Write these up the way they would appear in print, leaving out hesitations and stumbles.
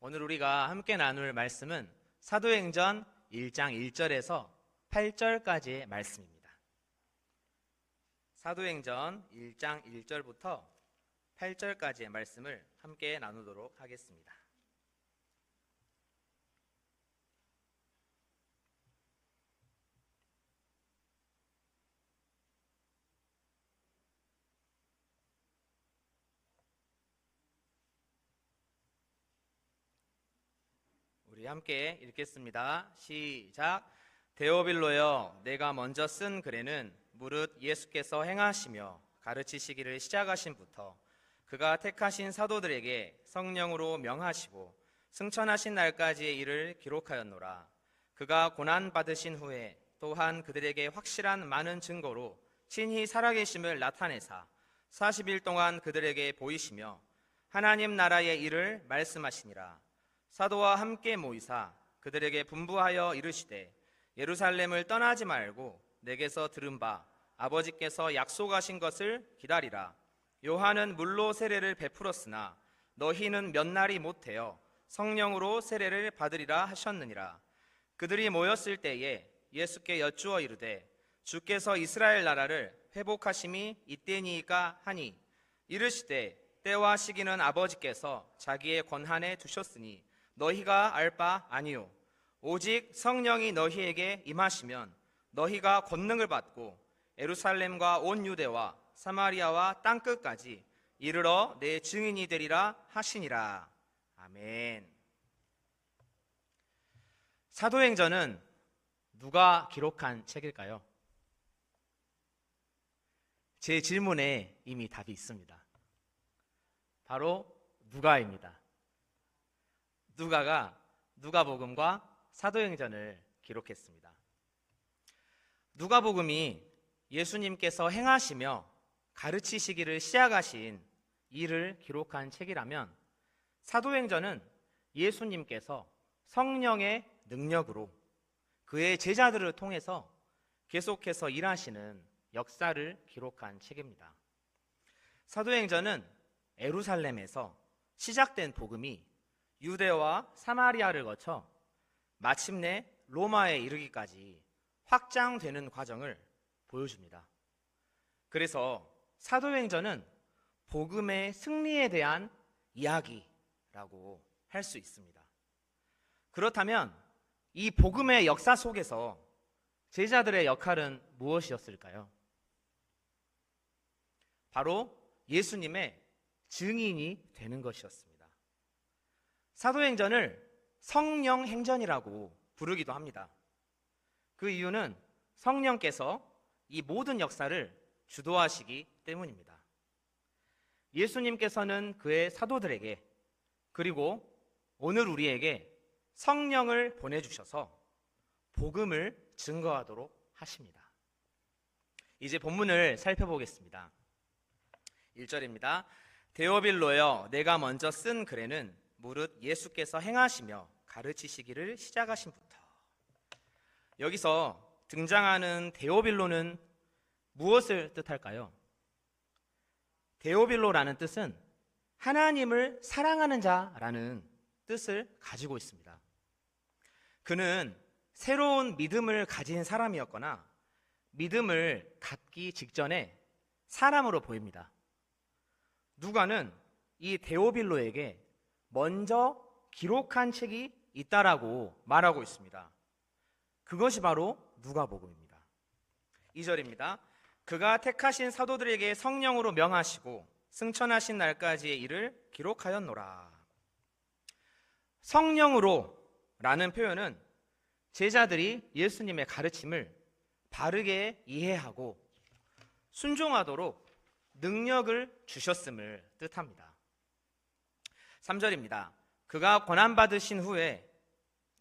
오늘 우리가 함께 나눌 말씀은 사도행전 1장 1절에서 8절까지의 말씀입니다. 사도행전 1장 1절부터 8절까지의 말씀을 함께 나누도록 하겠습니다. 우리 함께 읽겠습니다. 시작. 데오빌로여, 내가 먼저 쓴 글에는 무릇 예수께서 행하시며 가르치시기를 시작하신부터 그가 택하신 사도들에게 성령으로 명하시고 승천하신 날까지의 일을 기록하였노라. 그가 고난받으신 후에 또한 그들에게 확실한 많은 증거로 친히 살아계심을 나타내사 40일 동안 그들에게 보이시며 하나님 나라의 일을 말씀하시니라. 사도와 함께 모이사 그들에게 분부하여 이르시되 예루살렘을 떠나지 말고 내게서 들은 바 아버지께서 약속하신 것을 기다리라. 요한은 물로 세례를 베풀었으나 너희는 몇 날이 못되어 성령으로 세례를 받으리라 하셨느니라. 그들이 모였을 때에 예수께 여쭈어 이르되 주께서 이스라엘 나라를 회복하심이 이때니이까 하니 이르시되 때와 시기는 아버지께서 자기의 권한에 두셨으니 너희가 알 바 아니요 오직 성령이 너희에게 임하시면 너희가 권능을 받고 예루살렘과 온 유대와 사마리아와 땅끝까지 이르러 내 증인이 되리라 하시니라. 아멘. 사도행전은 누가 기록한 책일까요? 제 질문에 이미 답이 있습니다. 바로 누가입니다. 누가가 누가복음과 사도행전을 기록했습니다. 누가복음이 예수님께서 행하시며 가르치시기를 시작하신 일을 기록한 책이라면 사도행전은 예수님께서 성령의 능력으로 그의 제자들을 통해서 계속해서 일하시는 역사를 기록한 책입니다. 사도행전은 예루살렘에서 시작된 복음이 유대와 사마리아를 거쳐 마침내 로마에 이르기까지 확장되는 과정을 보여줍니다. 그래서 사도행전은 복음의 승리에 대한 이야기라고 할 수 있습니다. 그렇다면 이 복음의 역사 속에서 제자들의 역할은 무엇이었을까요? 바로 예수님의 증인이 되는 것이었습니다. 사도행전을 성령행전이라고 부르기도 합니다. 그 이유는 성령께서 이 모든 역사를 주도하시기 때문입니다. 예수님께서는 그의 사도들에게 그리고 오늘 우리에게 성령을 보내주셔서 복음을 증거하도록 하십니다. 이제 본문을 살펴보겠습니다. 1절입니다. 데오빌로여, 내가 먼저 쓴 글에는 무릇 예수께서 행하시며 가르치시기를 시작하신부터. 여기서 등장하는 데오빌로는 무엇을 뜻할까요? 데오빌로라는 뜻은 하나님을 사랑하는 자라는 뜻을 가지고 있습니다. 그는 새로운 믿음을 가진 사람이었거나 믿음을 갖기 직전에 사람으로 보입니다. 누가는 이 데오빌로에게 먼저 기록한 책이 있다라고 말하고 있습니다. 그것이 바로 누가복음입니다. 2절입니다. 그가 택하신 사도들에게 성령으로 명하시고 승천하신 날까지의 일을 기록하였노라. 성령으로 라는 표현은 제자들이 예수님의 가르침을 바르게 이해하고 순종하도록 능력을 주셨음을 뜻합니다. 3절입니다. 그가 고난받으신 후에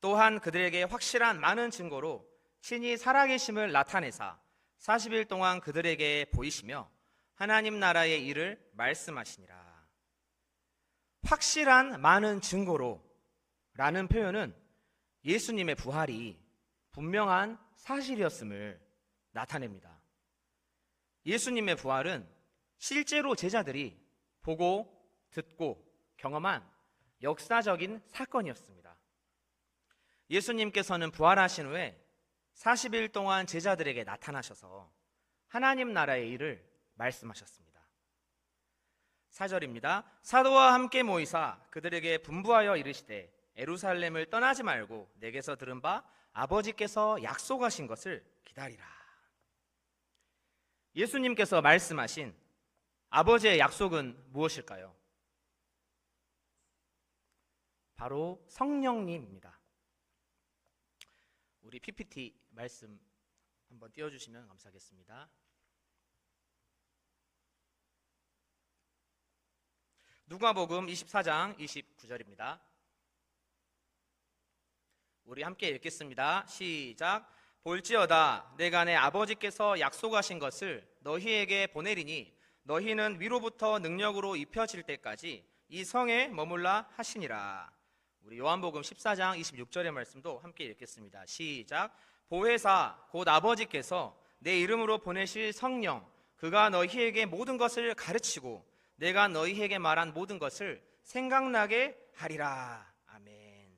또한 그들에게 확실한 많은 증거로 친히 살아계심을 나타내사 40일 동안 그들에게 보이시며 하나님 나라의 일을 말씀하시니라. 확실한 많은 증거로 라는 표현은 예수님의 부활이 분명한 사실이었음을 나타냅니다. 예수님의 부활은 실제로 제자들이 보고 듣고 경험한 역사적인 사건이었습니다. 예수님께서는 부활하신 후에 40일 동안 제자들에게 나타나셔서 하나님 나라의 일을 말씀하셨습니다. 4절입니다. 사도와 함께 모이사 그들에게 분부하여 이르시되 예루살렘을 떠나지 말고 내게서 들은 바 아버지께서 약속하신 것을 기다리라. 예수님께서 말씀하신 아버지의 약속은 무엇일까요? 바로 성령님입니다. 우리 PPT 말씀 한번 띄워주시면 감사하겠습니다. 누가복음 24장 29절입니다. 우리 함께 읽겠습니다. 시작. 볼지어다 내가 내 아버지께서 약속하신 것을 너희에게 보내리니 너희는 위로부터 능력으로 입혀질 때까지 이 성에 머물라 하시니라. 우리 요한복음 14장 26절의 말씀도 함께 읽겠습니다. 시작. 보혜사 곧 아버지께서 내 이름으로 보내실 성령 그가 너희에게 모든 것을 가르치고 내가 너희에게 말한 모든 것을 생각나게 하리라. 아멘.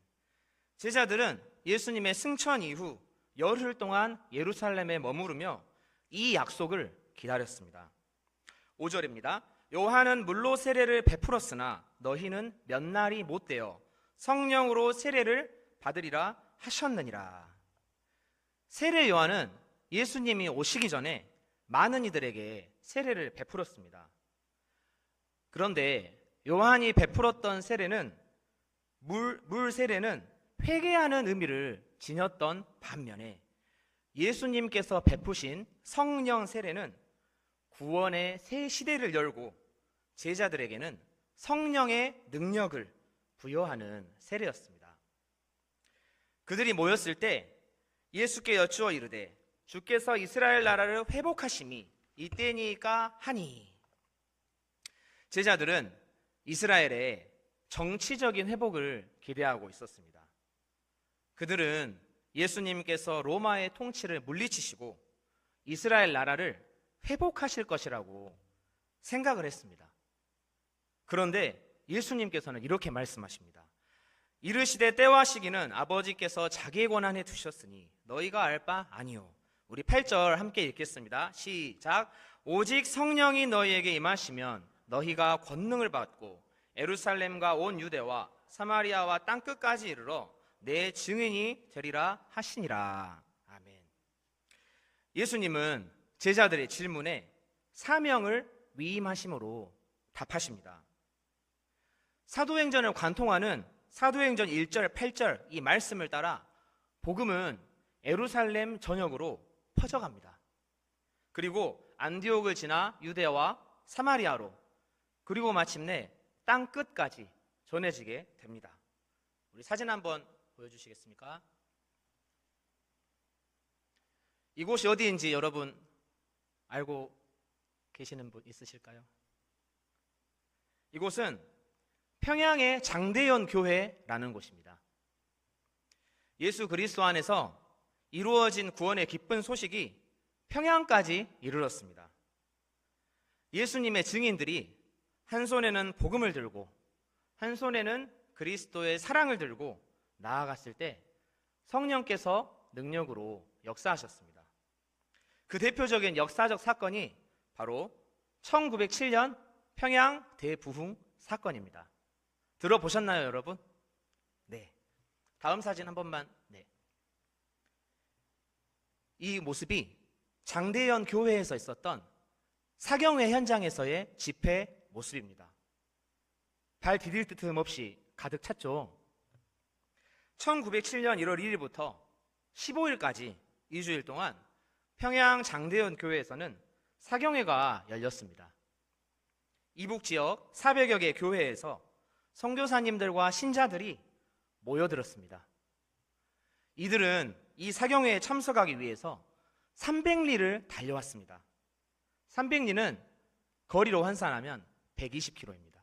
제자들은 예수님의 승천 이후 열흘 동안 예루살렘에 머무르며 이 약속을 기다렸습니다. 5절입니다. 요한은 물로 세례를 베풀었으나 너희는 몇 날이 못되어 성령으로 세례를 받으리라 하셨느니라. 세례 요한은 예수님이 오시기 전에 많은 이들에게 세례를 베풀었습니다. 그런데 요한이 베풀었던 세례는 물 세례는 회개하는 의미를 지녔던 반면에 예수님께서 베푸신 성령 세례는 구원의 새 시대를 열고 제자들에게는 성령의 능력을 부여하는 세례였습니다. 그들이 모였을 때 예수께 여쭈어 이르되 주께서 이스라엘 나라를 회복하심이 이때니까 하니. 제자들은 이스라엘의 정치적인 회복을 기대하고 있었습니다. 그들은 예수님께서 로마의 통치를 물리치시고 이스라엘 나라를 회복하실 것이라고 생각을 했습니다. 그런데 예수님께서는 이렇게 말씀하십니다. 이르시되 때와 시기는 아버지께서 자기의 권한에 두셨으니 너희가 알 바 아니요. 우리 8절 함께 읽겠습니다. 시작. 오직 성령이 너희에게 임하시면 너희가 권능을 받고 예루살렘과 온 유대와 사마리아와 땅끝까지 이르러 내 증인이 되리라 하시니라. 아멘. 예수님은 제자들의 질문에 사명을 위임하심으로 답하십니다. 사도행전을 관통하는 사도행전 1절 8절 이 말씀을 따라 복음은 예루살렘 전역으로 퍼져갑니다. 그리고 안디옥을 지나 유대와 사마리아로 그리고 마침내 땅 끝까지 전해지게 됩니다. 우리 사진 한번 보여주시겠습니까? 이곳이 어디인지 여러분 알고 계시는 분 있으실까요? 이곳은 평양의 장대연 교회라는 곳입니다. 예수 그리스도 안에서 이루어진 구원의 기쁜 소식이 평양까지 이르렀습니다. 예수님의 증인들이 한 손에는 복음을 들고 한 손에는 그리스도의 사랑을 들고 나아갔을 때 성령께서 능력으로 역사하셨습니다. 그 대표적인 역사적 사건이 바로 1907년 평양 대부흥 사건입니다. 들어보셨나요, 여러분? 네. 다음 사진 한 번만. 네. 이 모습이 장대연 교회에서 있었던 사경회 현장에서의 집회 모습입니다. 발 디딜 틈 없이 가득 찼죠. 1907년 1월 1일부터 15일까지 2주일 동안 평양 장대연 교회에서는 사경회가 열렸습니다. 이북 지역 400여 개 교회에서 선교사님들과 신자들이 모여들었습니다. 이들은 이 사경회에 참석하기 위해서 300리를 달려왔습니다. 300리는 거리로 환산하면 120km입니다.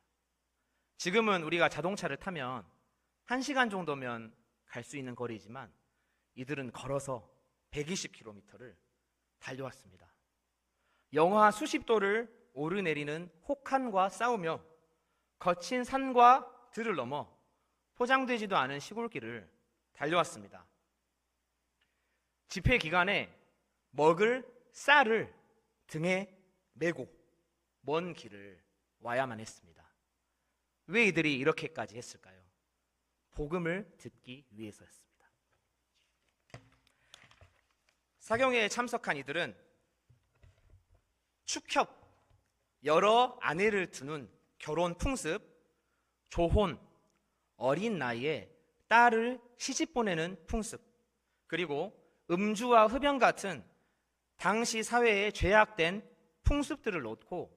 지금은 우리가 자동차를 타면 1시간 정도면 갈 수 있는 거리지만 이들은 걸어서 120km를 달려왔습니다. 영하 수십 도를 오르내리는 혹한과 싸우며 거친 산과 들을 넘어 포장되지도 않은 시골길을 달려왔습니다. 집회 기간에 먹을 쌀을 등에 메고 먼 길을 와야만 했습니다. 왜 이들이 이렇게까지 했을까요? 복음을 듣기 위해서였습니다. 사경회에 참석한 이들은 축협, 여러 아내를 두는 결혼 풍습, 조혼, 어린 나이에 딸을 시집 보내는 풍습, 그리고 음주와 흡연 같은 당시 사회에 죄악된 풍습들을 놓고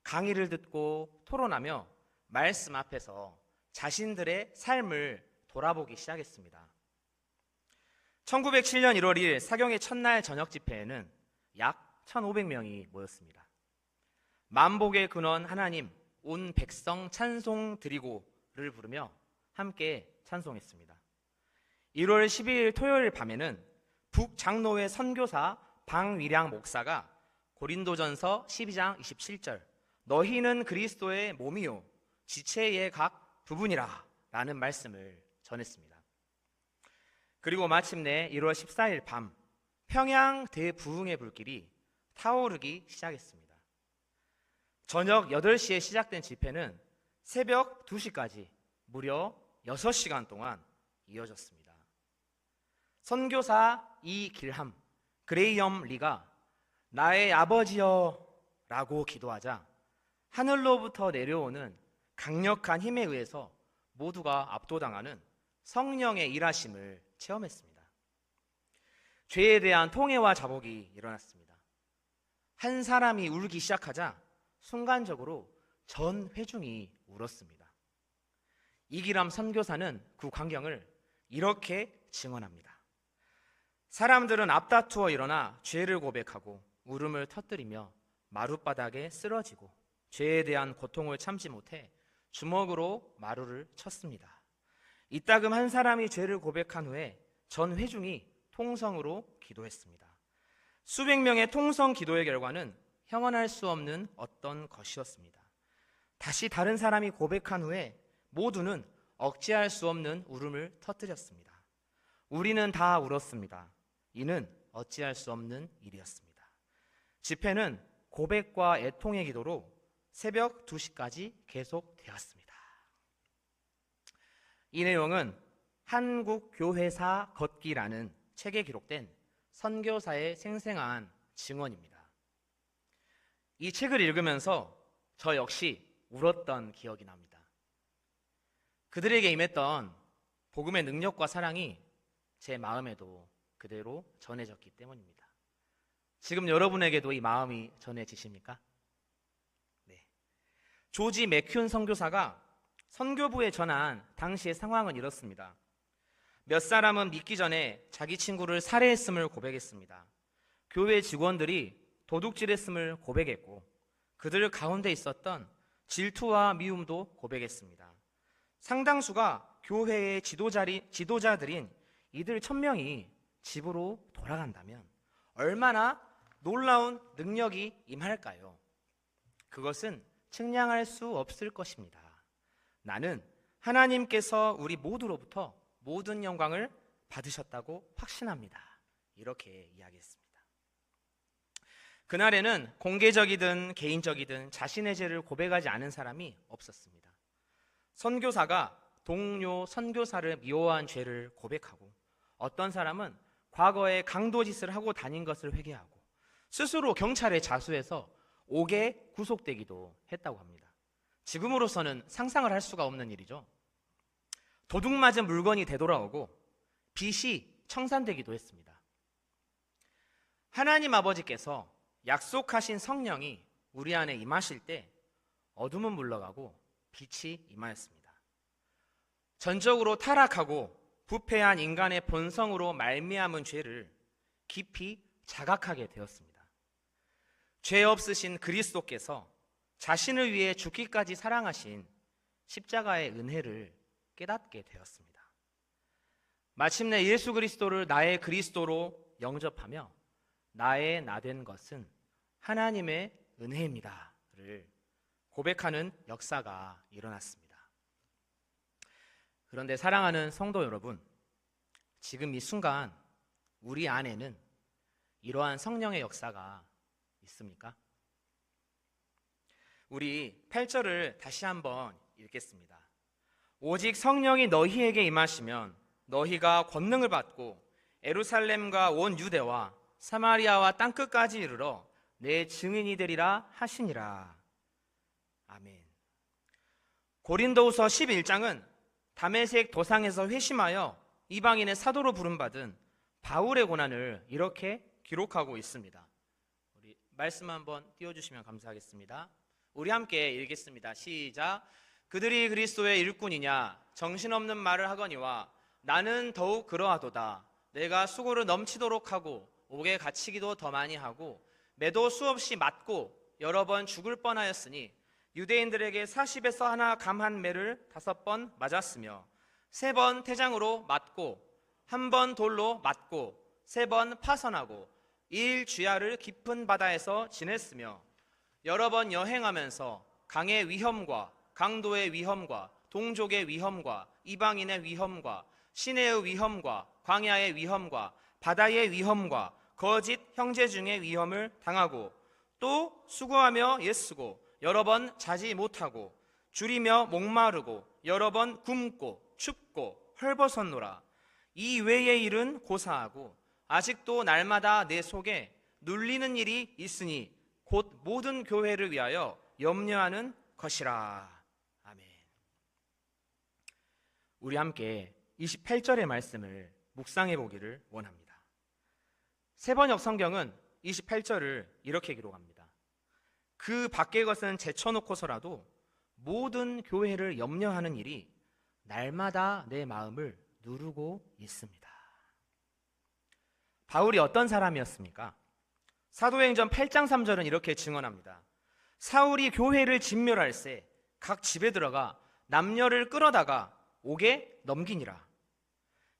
강의를 듣고 토론하며 말씀 앞에서 자신들의 삶을 돌아보기 시작했습니다. 1907년 1월 1일 사경회 첫날 저녁 집회에는 약 1,500명이 모였습니다. 만복의 근원 하나님 온 백성 찬송 드리고를 부르며 함께 찬송했습니다. 1월 12일 토요일 밤에는 북장로회 선교사 방위량 목사가 고린도전서 12장 27절 너희는 그리스도의 몸이요 지체의 각 부분이라 라는 말씀을 전했습니다. 그리고 마침내 1월 14일 밤 평양 대부흥의 불길이 타오르기 시작했습니다. 저녁 8시에 시작된 집회는 새벽 2시까지 무려 6시간 동안 이어졌습니다. 선교사 이길함, 그레이엄 리가 나의 아버지여 라고 기도하자 하늘로부터 내려오는 강력한 힘에 의해서 모두가 압도당하는 성령의 일하심을 체험했습니다. 죄에 대한 통회와 자복이 일어났습니다. 한 사람이 울기 시작하자 순간적으로 전 회중이 울었습니다. 이기람 선교사는 그 광경을 이렇게 증언합니다. 사람들은 앞다투어 일어나 죄를 고백하고 울음을 터뜨리며 마룻바닥에 쓰러지고 죄에 대한 고통을 참지 못해 주먹으로 마루를 쳤습니다. 이따금 한 사람이 죄를 고백한 후에 전 회중이 통성으로 기도했습니다. 수백 명의 통성 기도의 결과는 형언할 수 없는 어떤 것이었습니다. 다시 다른 사람이 고백한 후에 모두는 억제할 수 없는 울음을 터뜨렸습니다. 우리는 다 울었습니다. 이는 어찌할 수 없는 일이었습니다. 집회는 고백과 애통의 기도로 새벽 2시까지 계속되었습니다. 이 내용은 한국교회사 걷기라는 책에 기록된 선교사의 생생한 증언입니다. 이 책을 읽으면서 저 역시 울었던 기억이 납니다. 그들에게 임했던 복음의 능력과 사랑이 제 마음에도 그대로 전해졌기 때문입니다. 지금 여러분에게도 이 마음이 전해지십니까? 네. 조지 맥큐 선교사가 선교부에 전한 당시의 상황은 이렇습니다. 몇 사람은 믿기 전에 자기 친구를 살해했음을 고백했습니다. 교회 직원들이 도둑질했음을 고백했고 그들 가운데 있었던 질투와 미움도 고백했습니다. 상당수가 교회의 지도자들인 이들 1,000명이 집으로 돌아간다면 얼마나 놀라운 능력이 임할까요? 그것은 측량할 수 없을 것입니다. 나는 하나님께서 우리 모두로부터 모든 영광을 받으셨다고 확신합니다. 이렇게 이야기했습니다. 그날에는 공개적이든 개인적이든 자신의 죄를 고백하지 않은 사람이 없었습니다. 선교사가 동료 선교사를 미워한 죄를 고백하고 어떤 사람은 과거에 강도짓을 하고 다닌 것을 회개하고 스스로 경찰에 자수해서 옥에 구속되기도 했다고 합니다. 지금으로서는 상상을 할 수가 없는 일이죠. 도둑 맞은 물건이 되돌아오고 빚이 청산되기도 했습니다. 하나님 아버지께서 약속하신 성령이 우리 안에 임하실 때 어둠은 물러가고 빛이 임하였습니다. 전적으로 타락하고 부패한 인간의 본성으로 말미암은 죄를 깊이 자각하게 되었습니다. 죄 없으신 그리스도께서 자신을 위해 죽기까지 사랑하신 십자가의 은혜를 깨닫게 되었습니다. 마침내 예수 그리스도를 나의 그리스도로 영접하며 나의 나된 것은 하나님의 은혜입니다를 고백하는 역사가 일어났습니다. 그런데 사랑하는 성도 여러분, 지금 이 순간 우리 안에는 이러한 성령의 역사가 있습니까? 우리 8절을 다시 한번 읽겠습니다. 오직 성령이 너희에게 임하시면 너희가 권능을 받고 예루살렘과 온 유대와 사마리아와 땅끝까지 이르러 내 증인이 되리라 하시니라. 아멘. 고린도후서 11장은 다메섹 도상에서 회심하여 이방인의 사도로 부름받은 바울의 고난을 이렇게 기록하고 있습니다. 우리 말씀 한번 띄워주시면 감사하겠습니다. 우리 함께 읽겠습니다. 시작. 그들이 그리스도의 일꾼이냐 정신없는 말을 하거니와 나는 더욱 그러하도다. 내가 수고를 넘치도록 하고 옥에 갇히기도 더 많이 하고 매도 수없이 맞고 여러 번 죽을 뻔하였으니 유대인들에게 40에서 하나 감한 매를 5번 맞았으며 3번 태장으로 맞고 1번 돌로 맞고 3번 파선하고 1주야를 깊은 바다에서 지냈으며 여러 번 여행하면서 강의 위험과 강도의 위험과 동족의 위험과 이방인의 위험과 시내의 위험과 광야의 위험과 바다의 위험과 거짓 형제 중의 위험을 당하고 또 수고하며 애쓰고 여러 번 자지 못하고 줄이며 목마르고 여러 번 굶고 춥고 헐벗었노라. 이 외의 일은 고사하고 아직도 날마다 내 속에 눌리는 일이 있으니 곧 모든 교회를 위하여 염려하는 것이라. 아멘. 우리 함께 28절의 말씀을 묵상해 보기를 원합니다. 세번역 성경은 28절을 이렇게 기록합니다. 그 밖의 것은 제쳐놓고서라도 모든 교회를 염려하는 일이 날마다 내 마음을 누르고 있습니다. 바울이 어떤 사람이었습니까? 사도행전 8장 3절은 이렇게 증언합니다. 사울이 교회를 진멸할세 각 집에 들어가 남녀를 끌어다가 옥에 넘기니라.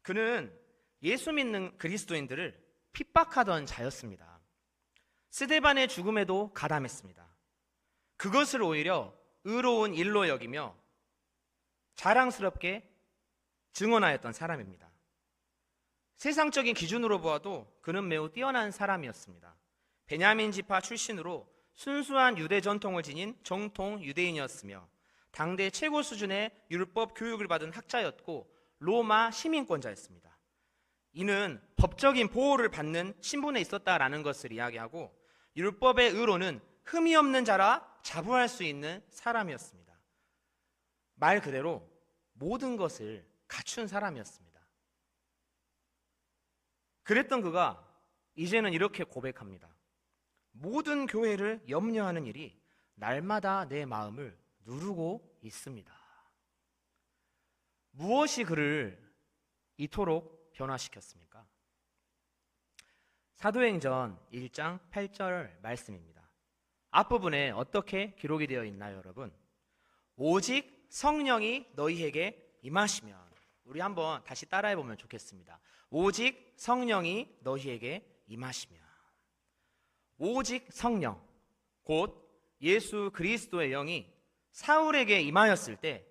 그는 예수 믿는 그리스도인들을 핍박하던 자였습니다. 스데반의 죽음에도 가담했습니다. 그것을 오히려 의로운 일로 여기며 자랑스럽게 증언하였던 사람입니다. 세상적인 기준으로 보아도 그는 매우 뛰어난 사람이었습니다. 베냐민 지파 출신으로 순수한 유대 전통을 지닌 정통 유대인이었으며 당대 최고 수준의 율법 교육을 받은 학자였고 로마 시민권자였습니다. 이는 법적인 보호를 받는 신분에 있었다라는 것을 이야기하고 율법의 의로는 흠이 없는 자라 자부할 수 있는 사람이었습니다. 말 그대로 모든 것을 갖춘 사람이었습니다. 그랬던 그가 이제는 이렇게 고백합니다. 모든 교회를 염려하는 일이 날마다 내 마음을 누르고 있습니다. 무엇이 그를 이토록 변화시켰습니까? 사도행전 1장 8절 말씀입니다. 앞부분에 어떻게 기록이 되어 있나요, 여러분? 오직 성령이 너희에게 임하시면, 우리 한번 다시 따라해 보면 좋겠습니다. 오직 성령이 너희에게 임하시면, 오직 성령, 곧 예수 그리스도의 영이 사울에게 임하였을 때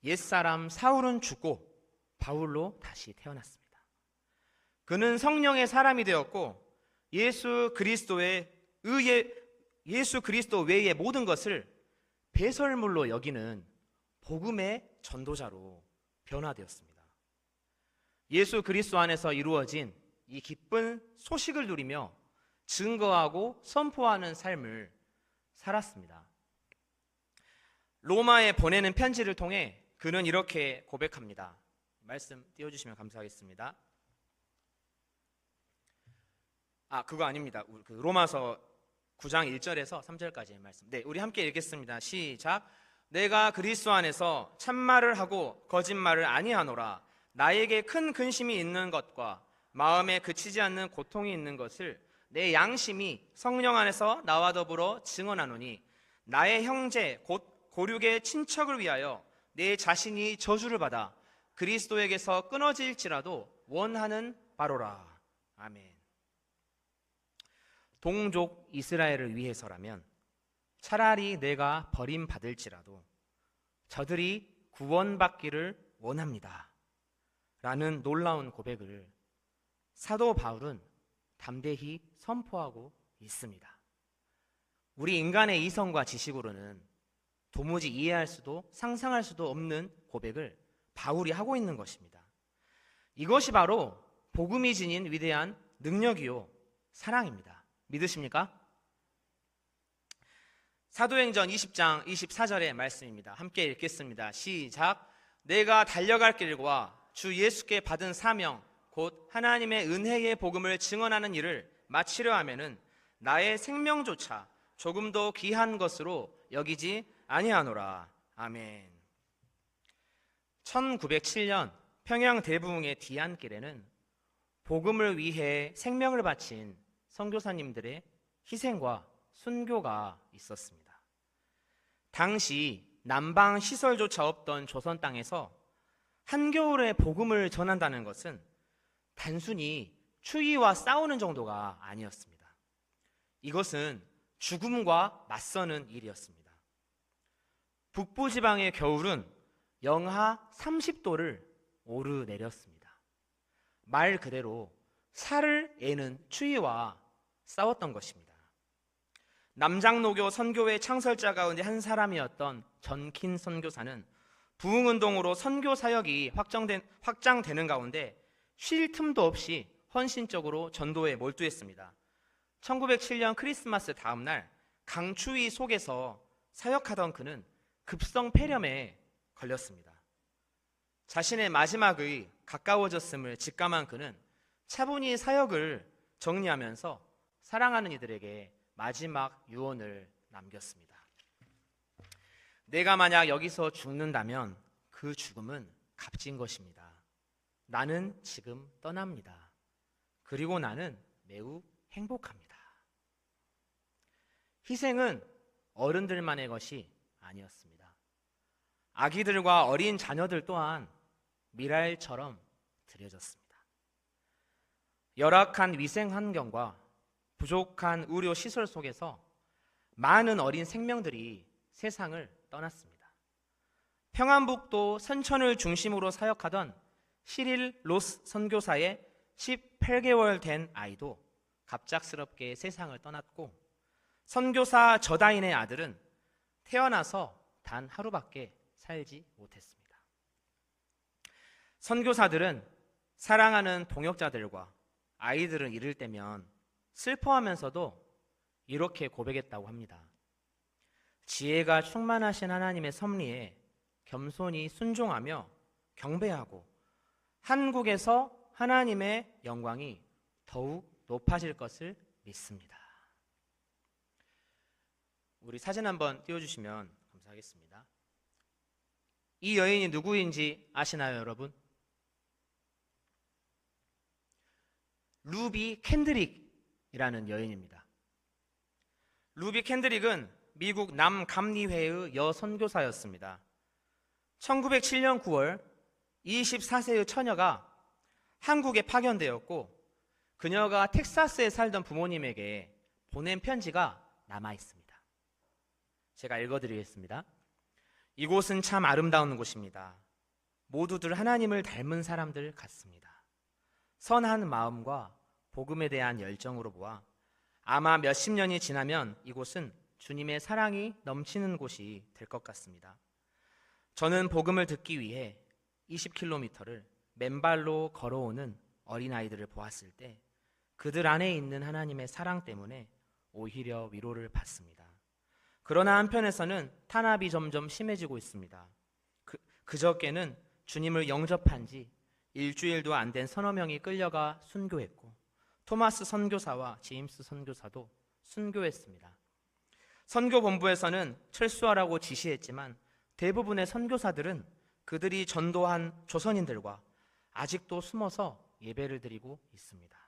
옛사람 사울은 죽고 바울로 다시 태어났습니다. 그는 성령의 사람이 되었고 예수 그리스도 외의 모든 것을 배설물로 여기는 복음의 전도자로 변화되었습니다. 예수 그리스도 안에서 이루어진 이 기쁜 소식을 누리며 증거하고 선포하는 삶을 살았습니다. 로마에 보내는 편지를 통해 그는 이렇게 고백합니다. 말씀 띄워주시면 감사하겠습니다. 그거 아닙니다. 로마서 9장 1절에서 3절까지의 말씀. 네, 우리 함께 읽겠습니다. 시작. 내가 그리스도 안에서 참말을 하고 거짓말을 아니하노라. 나에게 큰 근심이 있는 것과 마음에 그치지 않는 고통이 있는 것을 내 양심이 성령 안에서 나와 더불어 증언하노니 나의 형제 곧 고륙의 친척을 위하여 내 자신이 저주를 받아 그리스도에게서 끊어질지라도 원하는 바로라. 아멘. 동족 이스라엘을 위해서라면 차라리 내가 버림받을지라도 저들이 구원받기를 원합니다. 라는 놀라운 고백을 사도 바울은 담대히 선포하고 있습니다. 우리 인간의 이성과 지식으로는 도무지 이해할 수도 상상할 수도 없는 고백을 바울이 하고 있는 것입니다. 이것이 바로 복음이 지닌 위대한 능력이요 사랑입니다. 믿으십니까? 사도행전 20장 24절의 말씀입니다. 함께 읽겠습니다. 시작. 내가 달려갈 길과 주 예수께 받은 사명 곧 하나님의 은혜의 복음을 증언하는 일을 마치려 하면은 나의 생명조차 조금도 귀한 것으로 여기지 아니하노라. 아멘. 1907년 평양 대부흥의 뒤안길에는 복음을 위해 생명을 바친 선교사님들의 희생과 순교가 있었습니다. 당시 난방 시설조차 없던 조선 땅에서 한겨울에 복음을 전한다는 것은 단순히 추위와 싸우는 정도가 아니었습니다. 이것은 죽음과 맞서는 일이었습니다. 북부지방의 겨울은 영하 30도를 오르내렸습니다. 말 그대로 살을 에는 추위와 싸웠던 것입니다. 남장로교 선교회 창설자 가운데 한 사람이었던 전킨 선교사는 부흥운동으로 선교 사역이 확장되는 가운데 쉴 틈도 없이 헌신적으로 전도에 몰두했습니다. 1907년 크리스마스 다음 날 강추위 속에서 사역하던 그는 급성 폐렴에 걸렸습니다. 자신의 마지막의 가까워졌음을 직감한 그는 차분히 사역을 정리하면서 사랑하는 이들에게 마지막 유언을 남겼습니다. 내가 만약 여기서 죽는다면 그 죽음은 값진 것입니다. 나는 지금 떠납니다. 그리고 나는 매우 행복합니다. 희생은 어른들만의 것이 아니었습니다. 아기들과 어린 자녀들 또한 미랄처럼 드려졌습니다. 열악한 위생 환경과 부족한 의료 시설 속에서 많은 어린 생명들이 세상을 떠났습니다. 평안북도 선천을 중심으로 사역하던 시릴 로스 선교사의 18개월 된 아이도 갑작스럽게 세상을 떠났고, 선교사 저다인의 아들은 태어나서 단 하루밖에 살지 못했습니다. 선교사들은 사랑하는 동역자들과 아이들을 잃을 때면 슬퍼하면서도 이렇게 고백했다고 합니다. 지혜가 충만하신 하나님의 섭리에 겸손히 순종하며 경배하고 한국에서 하나님의 영광이 더욱 높아질 것을 믿습니다. 우리 사진 한번 띄워주시면 감사하겠습니다. 이 여인이 누구인지 아시나요, 여러분? 루비 캔드릭이라는 여인입니다. 루비 캔드릭은 미국 남감리회의 여선교사였습니다. 1907년 9월 24세의 처녀가 한국에 파견되었고, 그녀가 텍사스에 살던 부모님에게 보낸 편지가 남아 있습니다. 제가 읽어드리겠습니다. 이곳은 참 아름다운 곳입니다. 모두들 하나님을 닮은 사람들 같습니다. 선한 마음과 복음에 대한 열정으로 보아 아마 몇십 년이 지나면 이곳은 주님의 사랑이 넘치는 곳이 될 것 같습니다. 저는 복음을 듣기 위해 20km를 맨발로 걸어오는 어린아이들을 보았을 때 그들 안에 있는 하나님의 사랑 때문에 오히려 위로를 받습니다. 그러나 한편에서는 탄압이 점점 심해지고 있습니다. 그저께는 주님을 영접한 지 일주일도 안 된 서너 명이 끌려가 순교했고, 토마스 선교사와 제임스 선교사도 순교했습니다. 선교본부에서는 철수하라고 지시했지만 대부분의 선교사들은 그들이 전도한 조선인들과 아직도 숨어서 예배를 드리고 있습니다.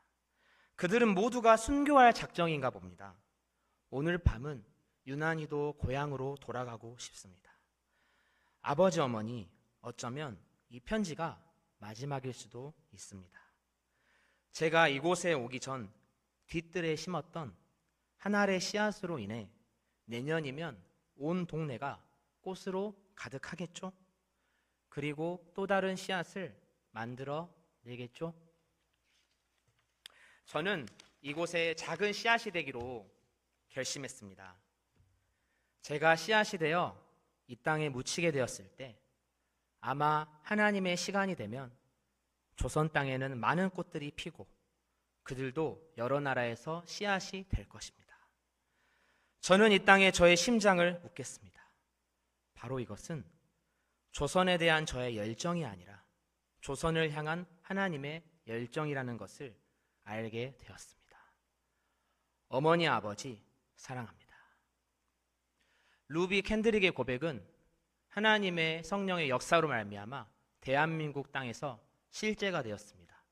그들은 모두가 순교할 작정인가 봅니다. 오늘 밤은 유난히도 고향으로 돌아가고 싶습니다. 아버지, 어머니, 어쩌면 이 편지가 마지막일 수도 있습니다. 제가 이곳에 오기 전 뒤뜰에 심었던 한 알의 씨앗으로 인해 내년이면 온 동네가 꽃으로 가득하겠죠? 그리고 또 다른 씨앗을 만들어 내겠죠? 저는 이곳에 작은 씨앗이 되기로 결심했습니다. 제가 씨앗이 되어 이 땅에 묻히게 되었을 때 아마 하나님의 시간이 되면 조선 땅에는 많은 꽃들이 피고 그들도 여러 나라에서 씨앗이 될 것입니다. 저는 이 땅에 저의 심장을 묻겠습니다. 바로 이것은 조선에 대한 저의 열정이 아니라 조선을 향한 하나님의 열정이라는 것을 알게 되었습니다. 어머니, 아버지 사랑합니다. 루비 캔드릭의 고백은 하나님의 성령의 역사로 말미암아 대한민국 땅에서 실제가 되었습니다.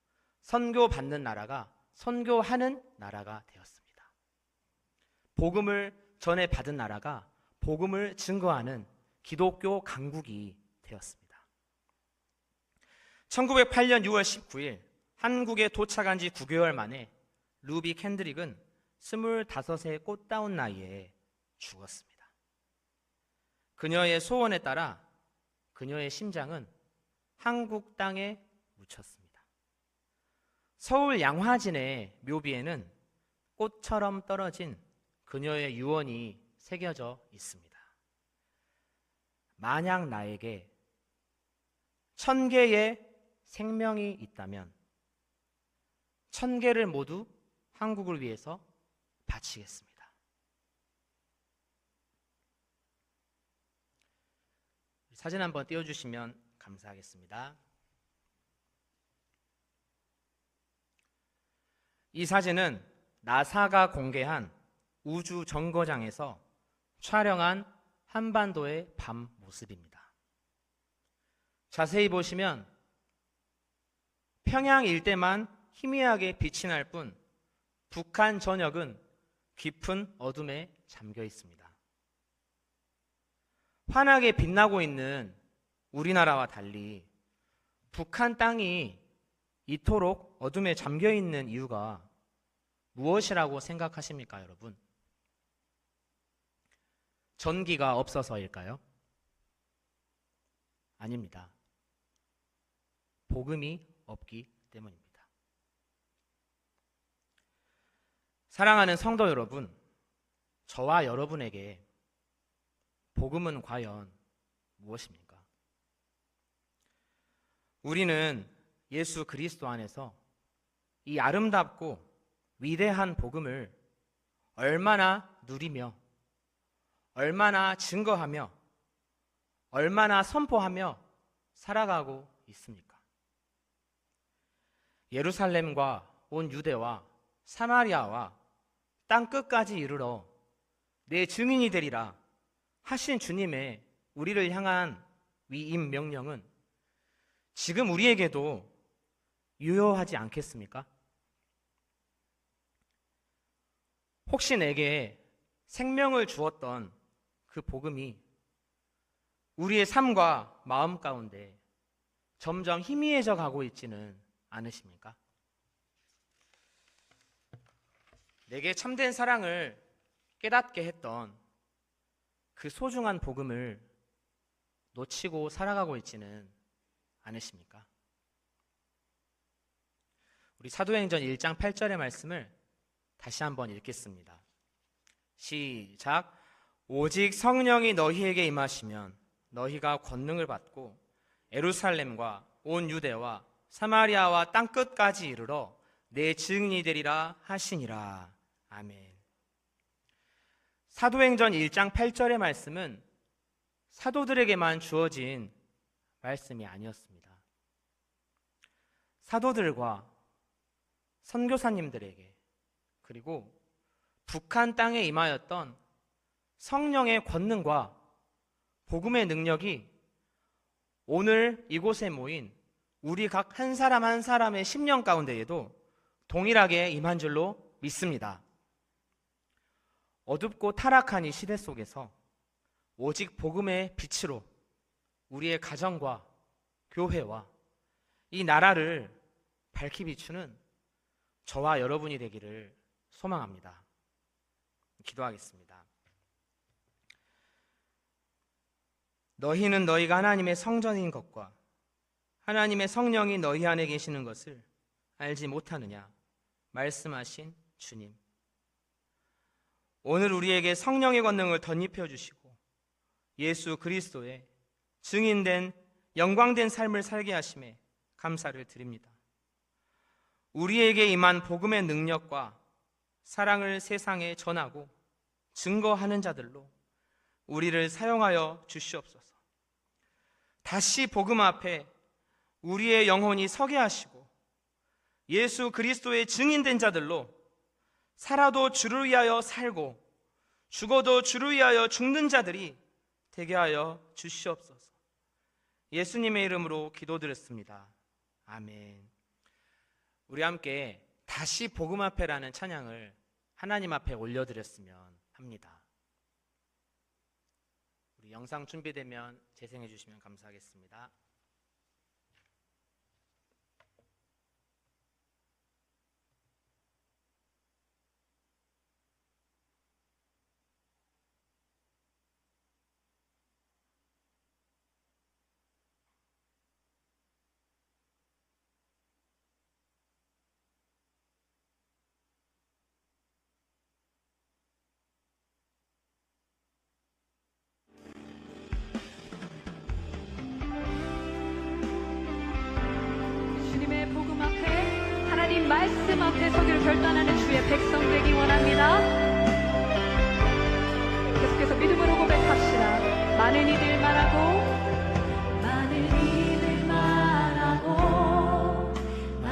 선교받는 나라가 선교하는 나라가 되었습니다. 복음을 전해 받은 나라가 복음을 증거하는 기독교 강국이 되었습니다. 1908년 6월 19일 한국에 도착한 지 9개월 만에 루비 캔드릭은 25의 꽃다운 나이에 죽었습니다. 그녀의 소원에 따라 그녀의 심장은 한국 땅에 묻혔습니다. 서울 양화진의 묘비에는 꽃처럼 떨어진 그녀의 유언이 새겨져 있습니다. 만약 나에게 1000개의 생명이 있다면 1000개를 모두 한국을 위해서 바치겠습니다. 사진 한번 띄워주시면 감사하겠습니다. 이 사진은 나사가 공개한 우주 정거장에서 촬영한 한반도의 밤 모습입니다. 자세히 보시면 평양 일대만 희미하게 빛이 날 뿐 북한 전역은 깊은 어둠에 잠겨 있습니다. 환하게 빛나고 있는 우리나라와 달리 북한 땅이 이토록 어둠에 잠겨 있는 이유가 무엇이라고 생각하십니까, 여러분? 전기가 없어서일까요? 아닙니다. 복음이 없기 때문입니다. 사랑하는 성도 여러분, 저와 여러분에게 복음은 과연 무엇입니까? 우리는 예수 그리스도 안에서 이 아름답고 위대한 복음을 얼마나 누리며 얼마나 증거하며 얼마나 선포하며 살아가고 있습니까? 예루살렘과 온 유대와 사마리아와 땅 끝까지 이르러 내 증인이 되리라 하신 주님의 우리를 향한 위임 명령은 지금 우리에게도 유효하지 않겠습니까? 혹시 내게 생명을 주었던 그 복음이 우리의 삶과 마음 가운데 점점 희미해져 가고 있지는 않으십니까? 내게 참된 사랑을 깨닫게 했던 그 소중한 복음을 놓치고 살아가고 있지는 않으십니까? 우리 사도행전 1장 8절의 말씀을 다시 한번 읽겠습니다. 시작. 오직 성령이 너희에게 임하시면 너희가 권능을 받고 예루살렘과 온 유대와 사마리아와 땅 끝까지 이르러 내 증인이 되리라 하시니라. 아멘. 사도행전 1장 8절의 말씀은 사도들에게만 주어진 말씀이 아니었습니다. 사도들과 선교사님들에게 그리고 북한 땅에 임하였던 성령의 권능과 복음의 능력이 오늘 이곳에 모인 우리 각 한 사람 한 사람의 심령 가운데에도 동일하게 임한 줄로 믿습니다. 어둡고 타락한 이 시대 속에서 오직 복음의 빛으로 우리의 가정과 교회와 이 나라를 밝히 비추는 저와 여러분이 되기를 소망합니다. 기도하겠습니다. 너희는 너희가 하나님의 성전인 것과 하나님의 성령이 너희 안에 계시는 것을 알지 못하느냐 말씀하신 주님. 오늘 우리에게 성령의 권능을 덧입혀 주시고 예수 그리스도의 증인된 영광된 삶을 살게 하심에 감사를 드립니다. 우리에게 임한 복음의 능력과 사랑을 세상에 전하고 증거하는 자들로 우리를 사용하여 주시옵소서. 다시 복음 앞에 우리의 영혼이 서게 하시고 예수 그리스도의 증인된 자들로 살아도 주를 위하여 살고 죽어도 주를 위하여 죽는 자들이 되게 하여 주시옵소서. 예수님의 이름으로 기도드렸습니다. 아멘. 우리 함께 다시 복음 앞에라는 찬양을 하나님 앞에 올려드렸으면 합니다. 우리 영상 준비되면 재생해 주시면 감사하겠습니다. 말씀 앞에 서기를 결단하는 주의 백성 되기 원합니다. 계속해서 믿음으로 고백합시다. 많은 이들 말하고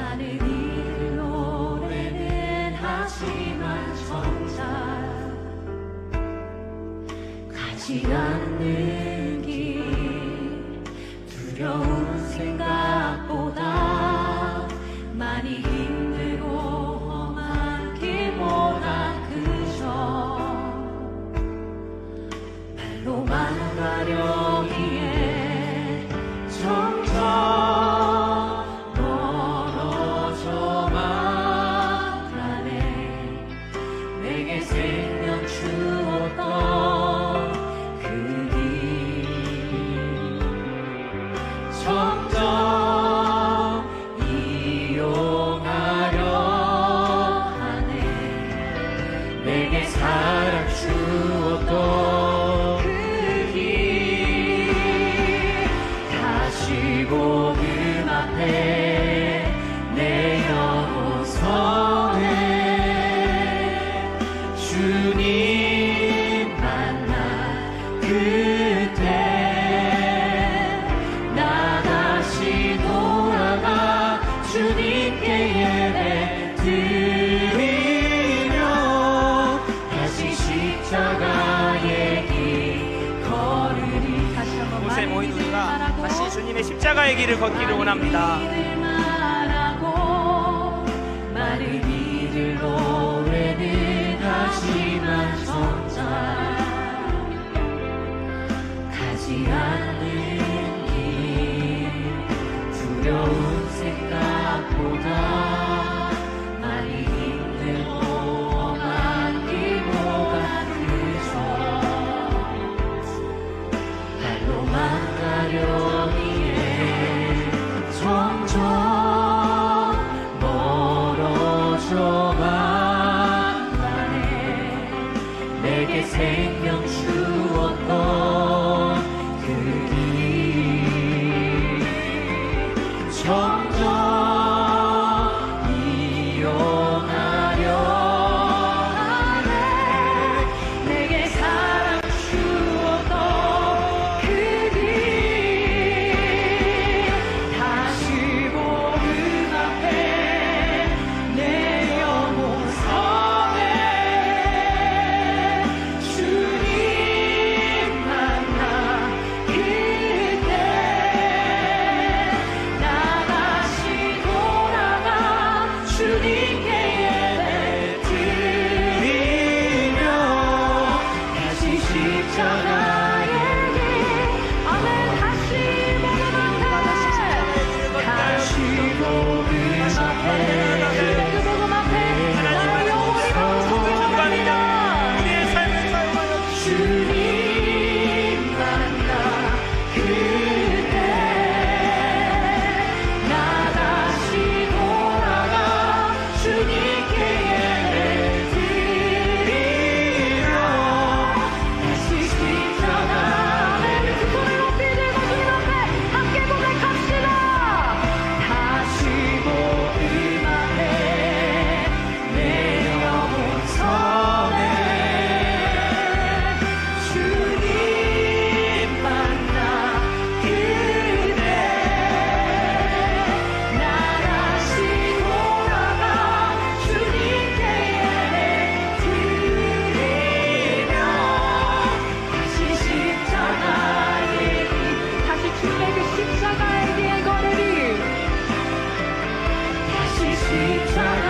많은 이들 노래는 하지만 정작 가지 않는 길 두려운 생각보다 많이 힘들고 험한 길보다 그저 발로만 가려기에 점점 멀어져만 가네. 내게 생명 주었던 그 길 점점 사랑 주었던 그 길 다시 복음 앞에 내 영혼 서네. 주님 만나 그때 나 다시 돌아가 주님께 예배 드리며 십자가의 길 걸으리. 다시 한번 곳에 모인 우리가 다시 주님의 십자가의 길을 걷기를 원합니다. 많은 이들 노래는 하지만 정작 가지 않는 길 두려운 생각보다 많이 힘들고 가려기에 점점 멀어져만 가네. 내게 생명 주었던 그 길 점점 십자가